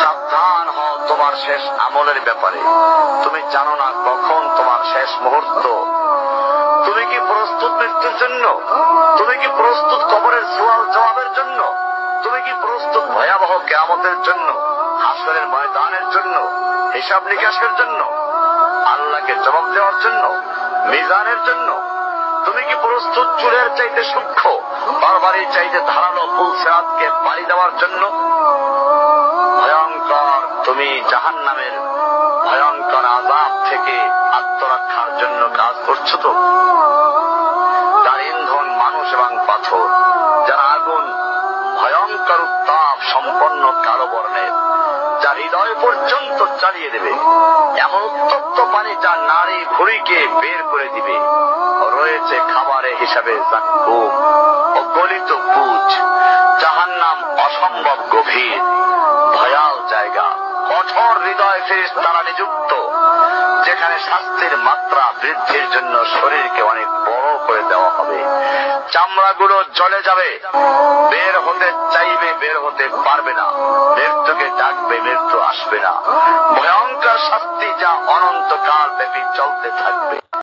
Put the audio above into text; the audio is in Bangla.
সাবধান হও তোমার শেষ আমলের ব্যাপারে। তুমি জানো না কখন তোমার শেষ মুহূর্ত। তুমি কি প্রস্তুত মৃত্যুর জন্য? তুমি কি প্রস্তুত কবরের সওয়াল জবাবের জন্য? তুমি কি প্রস্তুত ভয়াবহ কিয়ামতের জন্য, হাসরের ময়দানের জন্য, হিসাব নিকাশের জন্য, আল্লাহকে জবাব দেওয়ার জন্য, মিজানের জন্য? তুমি কি প্রস্তুত চুলের চাইতে সূক্ষ্ম, তরবারির চাইতে ধারালো পুলসিরাতকে পাড়ি দেওয়ার জন্য? ভয়ঙ্কর তুমি জাহান্নামের ভয়ঙ্কর আযাব থেকে আত্মরক্ষার জন্য কাজ করছো তো? যার ইন্ধন মানুষ এবং পাথর, যার আগুন ভয়ঙ্কর উত্তাপ সম্পন্ন কালো বর্ণের, যা হৃদয় পর্যন্ত চালিয়ে দেবে, এমন উত্তপ্ত পানি যা নারী ভুঁড়িকে বের করে দিবে। রয়েছে খাবারে হিসাবে জাক্কুম ও গলিত পুঁজ। জাহান্নাম অসম্ভব গভীর ভয়াল জায়গা, কঠোর হৃদয় ফেরেশতারা নিযুক্ত, যেখানে শাস্তির মাত্রা বৃদ্ধির জন্য শরীরকে অনেক বড় করে দেওয়া হবে। চামড়াগুলো জ্বলে যাবে, বের হতে চাইবে, বের হতে পারবে না। মৃত্যুকে ডাকবে, মৃত্যু আসবে না। ভয়ঙ্কর শাস্তি যা অনন্তকাল ব্যাপী চলতে থাকবে।